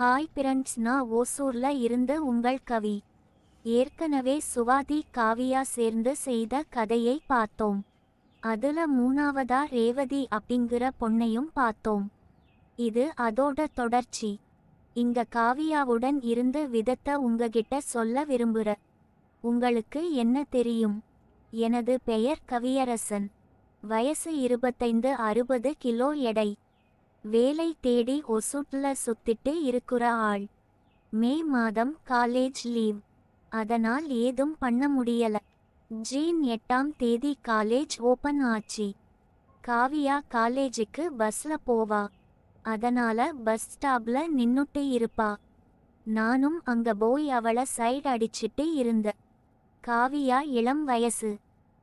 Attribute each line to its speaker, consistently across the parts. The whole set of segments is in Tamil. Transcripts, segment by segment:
Speaker 1: ஹாய் ஃப்ரெண்ட்ஸ், நான் ஓசூர்ல இருந்து உங்கள் கவி. ஏற்கனவே சுவாதி காவியா சேர்ந்து செய்த கதையை பார்த்தோம். அதுல மூணாவதா ரேவதி அப்படிங்கிற பொண்ணையும் பார்த்தோம். இது அதோட தொடர்ச்சி. இங்க காவியாவுடன் இருந்து விதத்தை உங்ககிட்ட சொல்ல விரும்புற. உங்களுக்கு என்ன தெரியும்? எனது பெயர் கவியரசன். வயசு 25-60 கிலோ எடை. வேலை தேடி ஒசூர்ல சுத்திட்டு இருக்கிற ஆள். மே மாதம் காலேஜ் லீவ். அதனால் ஏதும் பண்ண முடியல. ஜூன் 8ஆம் தேதி காலேஜ் ஓபன் ஆச்சு. காவியா காலேஜுக்கு பஸ்ல போவா. அதனால பஸ் ஸ்டாப்ல நின்னுட்டு இருப்பா. நானும் அங்க போய் அவளை சைடு அடிச்சிட்டு இருந்த. காவியா இளம் வயசு.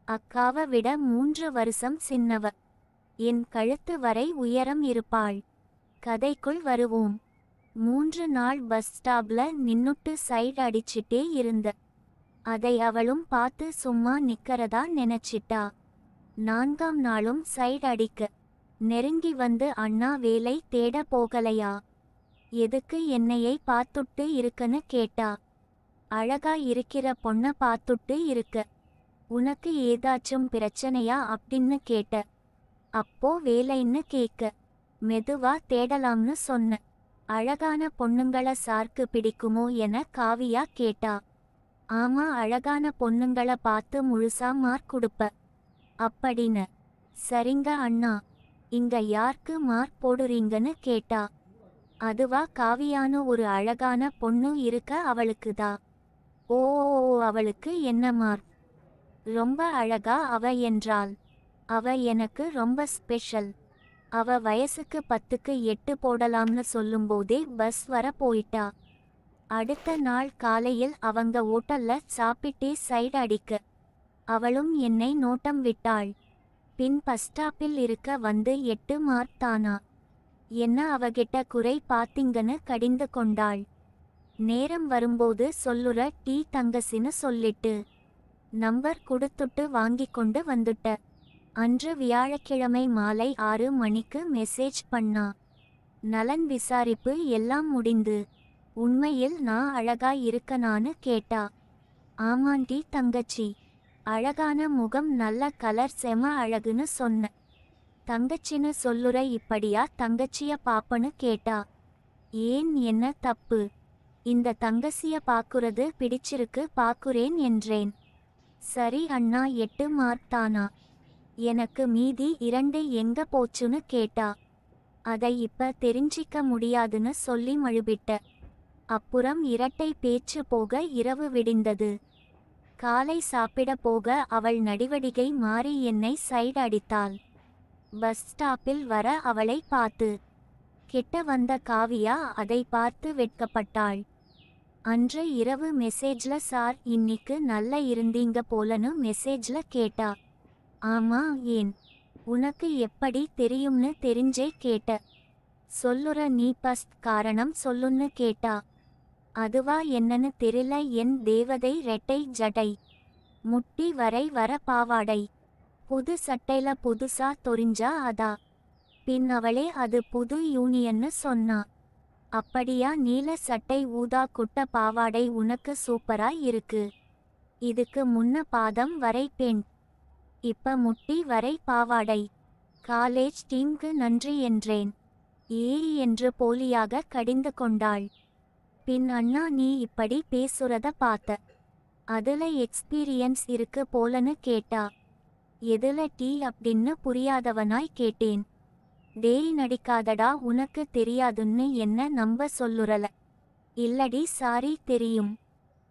Speaker 1: அக்காவை விட 3 வருஷம் சின்னவ. என் கழுத்து வரை உயரம் இருப்பாள். கதைக்குள் வருவோம். 3 நாள் பஸ் ஸ்டாப்ல நின்னுட்டு சைடு அடிச்சிட்டே இருந்த. அதை அவளும் பார்த்து சும்மா நிக்கிறதா நினைச்சிட்டா. 4ஆம் நாளும் சைடு அடிக்க நெருங்கி வந்து, அண்ணா வேலை தேட போகலையா? எதுக்கு என்னையை பார்த்துட்டு இருக்குன்னு கேட்டா. அழகா இருக்கிற பொண்ண பார்த்துட்டு இருக்க. உனக்கு ஏதாச்சும் பிரச்சனையா அப்படின்னு கேட்ட. அப்போ வேலைன்னு கேட்க. மெதுவா தேடலாம்னு சொன்ன. அழகான பொண்ணுங்கள சார்க்கு பிடிக்குமோ என காவியா கேட்டா. ஆமா, அழகான பொண்ணுங்கள பார்த்து முழுசா மார்க் கொடுப்ப அப்படின்னு. சரிங்க அண்ணா, இங்க யாருக்கு மார்க் போடுறீங்கன்னு கேட்டா. அதுவா, காவியான்னு ஒரு அழகான பொண்ணு இருக்க, அவளுக்குதா. ஓ, அவளுக்கு என்ன மார்க்? ரொம்ப அழகா அவ என்றாள். அவ எனக்கு ரொம்ப ஸ்பெஷல். அவ வயசுக்கு 10க்கு 8 போடலாம்னு சொல்லும்போதே பஸ் வர போயிட்டா. அடுத்த நாள் காலையில் அவங்க ஓட்டல்ல சாப்பிட்டே சைடு அடிக்க. அவளும் என்னை நோட்டம் விட்டாள். பின் பஸ் ஸ்டாப்பில் இருக்க வந்து 8 மார்க் தானா? என்ன அவகிட்ட குறை பாத்தீங்கன்னு கடிந்து கொண்டாள். நேரம் வரும்போது சொல்லுற டீ தங்கசின்னு சொல்லிட்டு நம்பர் கொடுத்துட்டு வாங்கி கொண்டு வந்துட்ட. அன்று வியாழக்கிழமை மாலை 6 மணிக்கு மெசேஜ் பண்ணா. நலன் விசாரிப்பு எல்லாம் முடிந்து. உண்மையில் நான் அழகா இருக்கனான்னு கேட்டா. ஆமாண்டி தங்கச்சி, அழகான முகம், நல்ல கலர், செம அழகுன்னு சொன்ன. தங்கச்சின்னு சொல்லுற, இப்படியா தங்கச்சிய பாப்பன்னு கேட்டா. ஏன், என்ன தப்பு? இந்த தங்கச்சிய பாக்குறது பிடிச்சிருக்கு, பாக்குறேன் என்றேன். சரி அண்ணா, 8 மார்க் தானா? எனக்கு மீதி 2 எங்க போச்சுன்னு கேட்டா. அதை இப்ப தெரிஞ்சிக்க முடியாதுன்னு சொல்லி மழுபிட்ட. அப்புறம் இரட்டை பேச்சு போக இரவு விடிந்தது. காலை சாப்பிட போக அவள் நடிவடிகை மாறி என்னை சைடு அடித்தாள். பஸ் ஸ்டாப்பில் வர அவளை பார்த்து கிட்ட வந்த காவியா அதை பார்த்து வெட்கப்பட்டாள். அன்று இரவு மெசேஜ்ல, சார் இன்னிக்கு நல்லா இருந்தீங்க போலன்னு மெசேஜ்ல கேட்டா. ஆமா, ஏன்? உனக்கு எப்படி தெரியும்னு தெரிஞ்சே கேட்ட. சொல்லுற நீ ஃபர்ஸ்ட் காரணம் சொல்லுன்னு கேட்டா. அதுவா, என்னன்னு தெரியல, என் தேவதை ரெட்டை ஜடை, முட்டி வரை வர பாவாடை, புது சட்டையில புதுசா தொரிஞ்சா அதா. பின் அவளே அது புது யூனியன்னு சொன்னா. அப்படியா? நீல சட்டை, ஊதா குட்ட பாவாடை உனக்கு சூப்பரா இருக்கு. இதுக்கு முன்ன பாதம் வரை பெண், இப்ப முட்டி வரை பாவாடை. காலேஜ் டீம்க்கு நன்றி என்றேன். ஏய் என்று போலியாக கடிந்து கொண்டாள். பின் அண்ணா, நீ இப்படி பேசுறத பார்த்த. அதுல எக்ஸ்பீரியன்ஸ் இருக்கு போலன்னு கேட்டா. எதுல டீ அப்படின்னு புரியாதவனாய் கேட்டேன். டேய் நடிக்காதடா, உனக்கு தெரியாதுன்னு என்ன நம்ப சொல்லுறல? இல்லடி சாரி, தெரியும்.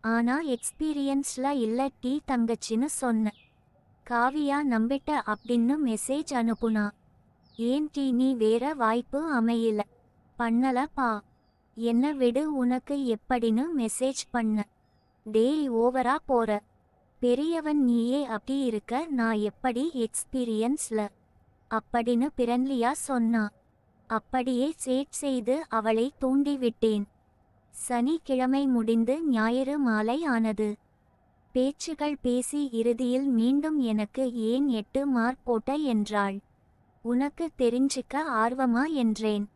Speaker 1: ஆனா எக்ஸ்பீரியன்ஸ்ல இல்ல டீ தங்கச்சின்னு சொன்ன. காவியா நம்பிட்ட அப்படின்னு மெசேஜ் அனுப்புனா. ஏன் டீ, நீ வேற வாய்ப்பு அமையல பண்ணல பா? என்ன விடு, உனக்கு எப்படின்னு மெசேஜ் பண்ண. டேய், ஓவரா போற. பெரியவன் நீயே, அப்படி இருக்க நான் எப்படி எக்ஸ்பீரியன்ஸ்ல அப்படின்னு பிரண்லியா சொன்னா. அப்படியே சேட் செய்து அவளை தூண்டி விட்டேன். சனிக்கிழமை முடிந்து ஞாயிறு மாலை ஆனது. பேச்சுகள் பேசி இறுதியில் மீண்டும் எனக்கு ஏன் 8 மார்க் போட்ட என்றாள். உனக்கு தெரிஞ்சிக்க ஆர்வமா என்றேன்.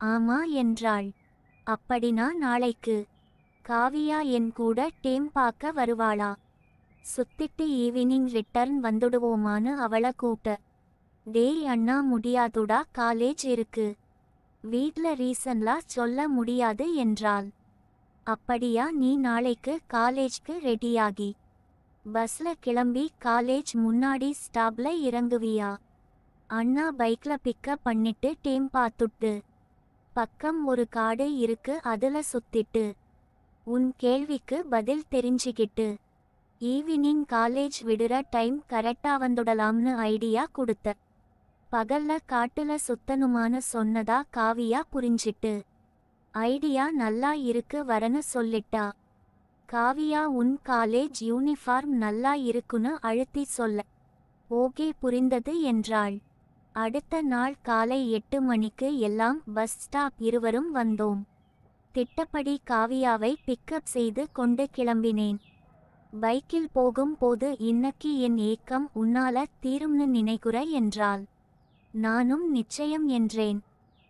Speaker 1: ஆமா என்றாள். அப்படினா நாளைக்கு காவியா என் கூட டேம் பார்க்க வருவாளா? சுத்திட்டு ஈவினிங் ரிட்டர்ன் வந்துடுவோமான்னு அவளை கூட்ட. டேய் அண்ணா முடியாதுடா, காலேஜ் இருக்கு. வீட்ல ரீசன்லாம் சொல்ல முடியாது என்றாள். அப்படியா, நீ நாளைக்கு காலேஜ்க்கு ரெடியாகி பஸ்ல கிளம்பி காலேஜ் முன்னாடி ஸ்டாப்ல இறங்குவியா? அண்ணா பைக்ல பிக்கப் பண்ணிட்டு டேம் பார்த்துட்டு பக்கம் ஒரு காடு இருக்கு, அதுல சுத்திட்டு உன் கேள்விக்கு பதில் தெரிஞ்சுக்கிட்டு ஈவினிங் காலேஜ் விடுற டைம் கரெக்டா வந்துடலாம்னு ஐடியா கொடுத்த. பகல்ல காட்டுல சுத்தனுமான்னு சொன்னதா காவியா புரிஞ்சிட்டு ஐடியா நல்லா இருக்கு வரன்னு சொல்லிட்டா. காவியா உன் காலேஜ் யூனிஃபார்ம் நல்லா இருக்குன்னு அழுத்தி சொல்ல ஓகே புரிந்தது என்றாள். அடுத்த நாள் காலை 8 மணிக்கு எல்லாம் பஸ் ஸ்டாப் இருவரும் வந்தோம். திட்டப்படி காவியாவை பிக்கப் செய்து கொண்டு கிளம்பினேன். பைக்கில் போகும் போது இன்னைக்கு என் ஏக்கம் உன்னால தீரும்னு நினைக்குற என்றாள். நானும் நிச்சயம் என்றேன்.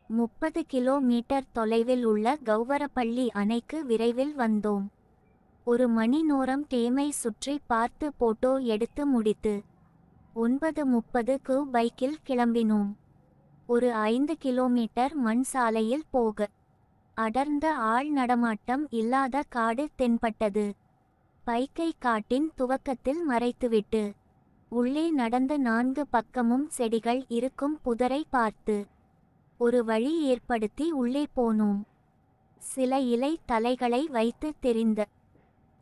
Speaker 1: 30 கிலோமீட்டர் தொலைவில் உள்ள கௌவரப்பள்ளி அணைக்கு விரைவில் வந்தோம். 1 மணி நேரம் டேமை சுற்றி பார்த்து போட்டோ எடுத்து முடித்து 9:30க்கு பைக்கில் கிளம்பினோம். ஒரு 5 கிலோமீட்டர் மண் சாலையில் போக அடர்ந்த ஆள் நடமாட்டம் இல்லாத காடு தென்பட்டது. பைக்கை காட்டின் துவக்கத்தில் மறைத்துவிட்டு உள்ளே நடந்த 4 பக்கமும் செடிகள் இருக்கும் புதரை பார்த்து ஒரு வழி ஏற்படுத்தி உள்ளே போனோம். சில இலை தலைகளை வைத்து தெரிந்த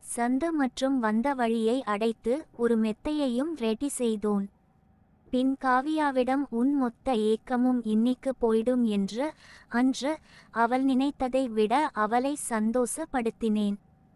Speaker 1: சந்து மற்றும் வந்த வழியை அடைத்து ஒரு மெத்தையையும் ரெடி செய்தோன். பின் காவியாவிடம் உன் மொத்த ஏக்கமும் இன்னிக்கு போய்டும் என்று அன்று அவள் நினைத்ததை விட அவளை சந்தோஷப்படுத்தினேன்.